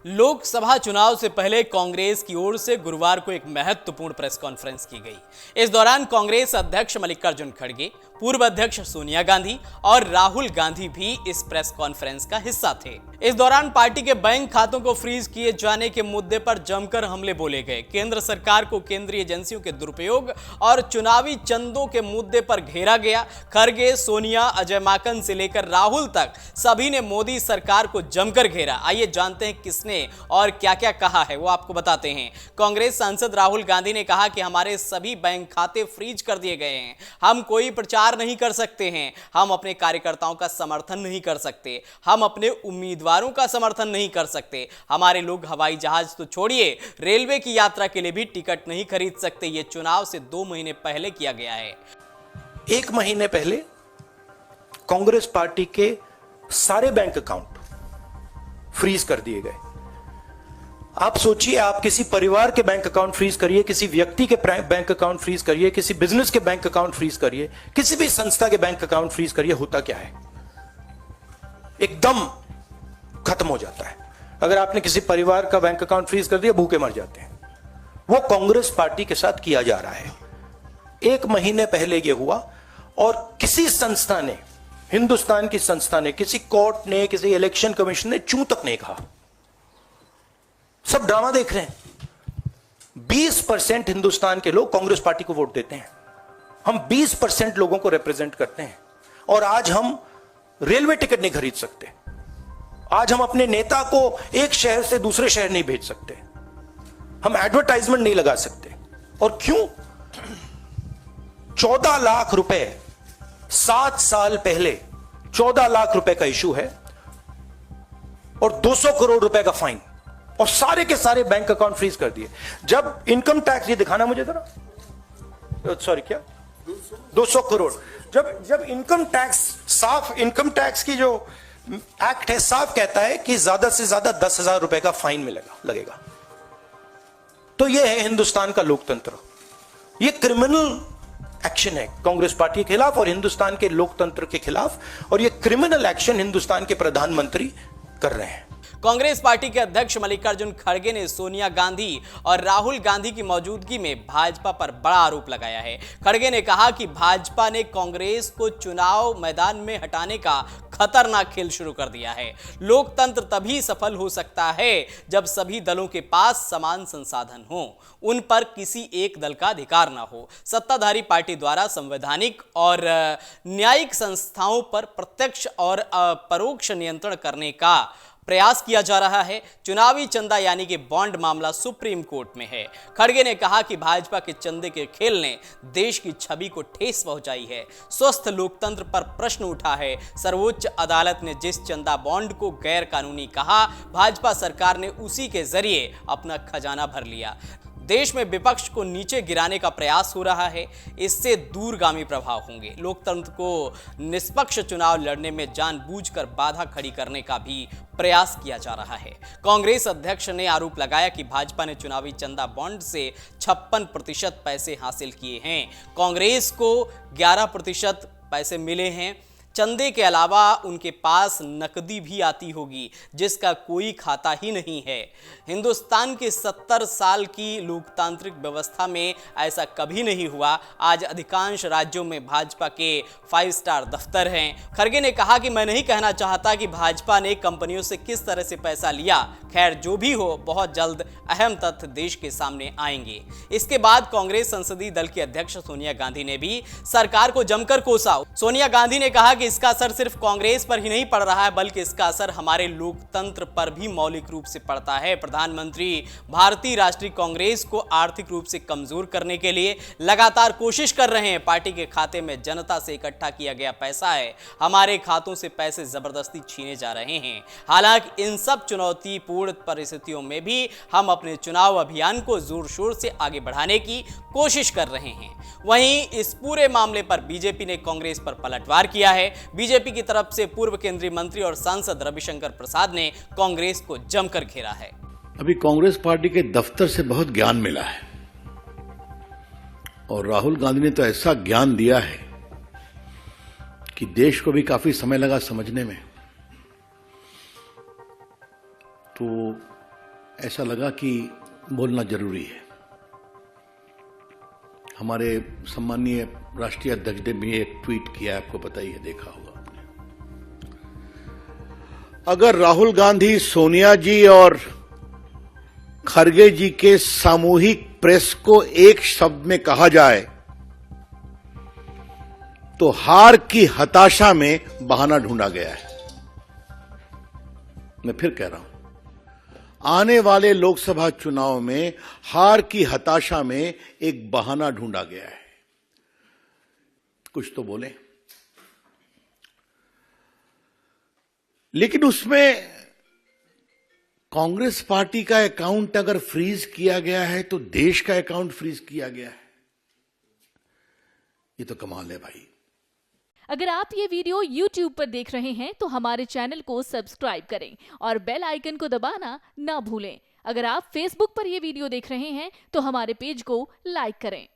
लोकसभा चुनाव से पहले कांग्रेस की ओर से गुरुवार को एक महत्वपूर्ण प्रेस कॉन्फ्रेंस की गई। इस दौरान कांग्रेस अध्यक्ष मल्लिकार्जुन खड़गे, पूर्व अध्यक्ष सोनिया गांधी और राहुल गांधी भी इस प्रेस कॉन्फ्रेंस का हिस्सा थे। इस दौरान पार्टी के बैंक खातों को फ्रीज किए जाने के मुद्दे पर जमकर हमले बोले गए। केंद्र सरकार को केंद्रीय एजेंसियों के दुरुपयोग और चुनावी चंदों के मुद्दे पर घेरा गया। खड़गे, सोनिया, अजय माकन से लेकर राहुल तक सभी ने मोदी सरकार को जमकर घेरा। आइए जानते हैं किसने और क्या क्या कहा है, वो आपको बताते हैं। कांग्रेस सांसद राहुल गांधी ने कहा कि हमारे सभी बैंक खाते फ्रीज कर दिए गए हैं। हम कोई प्रचार नहीं कर सकते हैं, हम अपने कार्यकर्ताओं का समर्थन नहीं कर सकते, हम अपने उम्मीदवारों का समर्थन नहीं कर सकते। हमारे लोग हवाई जहाज तो छोड़िए, रेलवे की यात्रा के लिए भी टिकट नहीं खरीद सकते। यह चुनाव से 2 महीने पहले किया गया है। 1 महीने पहले कांग्रेस पार्टी के सारे बैंक अकाउंट फ्रीज कर दिए गए। आप सोचिए, आप किसी परिवार के बैंक अकाउंट फ्रीज करिए, किसी व्यक्ति के बैंक अकाउंट फ्रीज करिए, किसी बिजनेस के बैंक अकाउंट फ्रीज करिए, किसी भी संस्था के बैंक अकाउंट फ्रीज करिए, होता क्या है? एकदम खत्म हो जाता है। अगर आपने किसी परिवार का बैंक अकाउंट फ्रीज कर दिया, भूखे मर जाते हैं। वो कांग्रेस पार्टी के साथ किया जा रहा है। 1 महीने पहले यह हुआ और किसी संस्था ने, हिंदुस्तान की संस्था ने, किसी कोर्ट ने, किसी इलेक्शन कमीशन ने चूं तक नहीं कहा। सब ड्रामा देख रहे हैं। 20% हिंदुस्तान के लोग कांग्रेस पार्टी को वोट देते हैं। हम 20% लोगों को रिप्रेजेंट करते हैं और आज हम रेलवे टिकट नहीं खरीद सकते। आज हम अपने नेता को एक शहर से दूसरे शहर नहीं भेज सकते। हम एडवर्टाइजमेंट नहीं लगा सकते। और क्यों? 14 लाख रुपए 7 साल पहले 14 लाख रुपए का इशू है और 200 करोड़ रुपए का फाइन, और सारे के सारे बैंक अकाउंट फ्रीज कर दिए। जब इनकम टैक्स, ये दिखाना मुझे जरा, सॉरी, क्या 200 करोड़, जब इनकम टैक्स, साफ इनकम टैक्स की जो एक्ट है साफ कहता है कि ज्यादा से ज्यादा 10,000 रुपए का फाइन लगेगा। तो यह है हिंदुस्तान का लोकतंत्र। यह क्रिमिनल एक्शन है कांग्रेस पार्टी के खिलाफ और हिंदुस्तान के लोकतंत्र के खिलाफ, और यह क्रिमिनल एक्शन हिंदुस्तान के प्रधानमंत्री कर रहे हैं। कांग्रेस पार्टी के अध्यक्ष मल्लिकार्जुन खड़गे ने सोनिया गांधी और राहुल गांधी की मौजूदगी में भाजपा पर बड़ा आरोप लगाया है। खड़गे ने कहा कि भाजपा ने कांग्रेस को चुनाव मैदान में हटाने का खतरनाक खेल शुरू कर दिया है। लोकतंत्र तभी सफल हो सकता है जब सभी दलों के पास समान संसाधन हो, उन पर किसी एक दल का अधिकार ना हो। सत्ताधारी पार्टी द्वारा संवैधानिक और न्यायिक संस्थाओं पर प्रत्यक्ष और परोक्ष नियंत्रण करने का प्रयास किया जा रहा है। चुनावी चंदा यानी कि बॉन्ड मामला सुप्रीम कोर्ट में है। खड़गे ने कहा कि भाजपा के चंदे के खेल ने देश की छवि को ठेस पहुंचाई है। स्वस्थ लोकतंत्र पर प्रश्न उठा है। सर्वोच्च अदालत ने जिस चंदा बॉन्ड को गैर कानूनी कहा, भाजपा सरकार ने उसी के जरिए अपना खजाना भर लिया। देश में विपक्ष को नीचे गिराने का प्रयास हो रहा है। इससे दूरगामी प्रभाव होंगे। लोकतंत्र को निष्पक्ष चुनाव लड़ने में जानबूझकर बाधा खड़ी करने का भी प्रयास किया जा रहा है। कांग्रेस अध्यक्ष ने आरोप लगाया कि भाजपा ने चुनावी चंदा बॉन्ड से 56% पैसे हासिल किए हैं। कांग्रेस को 11% पैसे मिले हैं। चंदे के अलावा उनके पास नकदी भी आती होगी जिसका कोई खाता ही नहीं है। हिंदुस्तान के 70 साल की लोकतांत्रिक व्यवस्था में ऐसा कभी नहीं हुआ। आज अधिकांश राज्यों में भाजपा के 5 स्टार दफ्तर हैं। खड़गे ने कहा कि मैं नहीं कहना चाहता कि भाजपा ने कंपनियों से किस तरह से पैसा लिया। खैर, जो भी हो, बहुत जल्द अहम तथ्य देश के सामने आएंगे। इसके बाद कांग्रेस संसदीय दल की अध्यक्ष सोनिया गांधी ने भी सरकार को जमकर कोसा। सोनिया गांधी ने कहा कि इसका असर सिर्फ कांग्रेस पर ही नहीं पड़ रहा है, बल्कि इसका असर हमारे लोकतंत्र पर भी मौलिक रूप से पड़ता है। प्रधानमंत्री भारतीय राष्ट्रीय कांग्रेस को आर्थिक रूप से कमजोर करने के लिए लगातार कोशिश कर रहे हैं। पार्टी के खाते में जनता से इकट्ठा किया गया पैसा है। हमारे खातों से पैसे जबरदस्ती छीने जा रहे हैं। हालांकि इन सब चुनौतीपूर्ण परिस्थितियों में भी हम अपने चुनाव अभियान को जोर शोर से आगे बढ़ाने की कोशिश कर रहे हैं। वहीं इस पूरे मामले पर बीजेपी ने कांग्रेस पर पलटवार किया है। बीजेपी की तरफ से पूर्व केंद्रीय मंत्री और सांसद रविशंकर प्रसाद ने कांग्रेस को जमकर घेरा है। अभी कांग्रेस पार्टी के दफ्तर से बहुत ज्ञान मिला है और राहुल गांधी ने तो ऐसा ज्ञान दिया है कि देश को भी काफी समय लगा समझने में। तो ऐसा लगा कि बोलना जरूरी है। हमारे सम्मानीय राष्ट्रीय अध्यक्ष ने भी एक ट्वीट किया, आपको पता ही है, देखा होगा आपने। अगर राहुल गांधी, सोनिया जी और खरगे जी के सामूहिक प्रेस को एक शब्द में कहा जाए तो हार की हताशा में बहाना ढूंढा गया है। मैं फिर कह रहा हूं, आने वाले लोकसभा चुनाव में हार की हताशा में एक बहाना ढूंढा गया है। कुछ तो बोले, लेकिन उसमें कांग्रेस पार्टी का अकाउंट अगर फ्रीज किया गया है तो देश का अकाउंट फ्रीज किया गया है। ये तो कमाल है भाई। अगर आप ये वीडियो YouTube पर देख रहे हैं तो हमारे चैनल को सब्सक्राइब करें और बेल आइकन को दबाना ना भूलें। अगर आप Facebook पर ये वीडियो देख रहे हैं तो हमारे पेज को लाइक करें।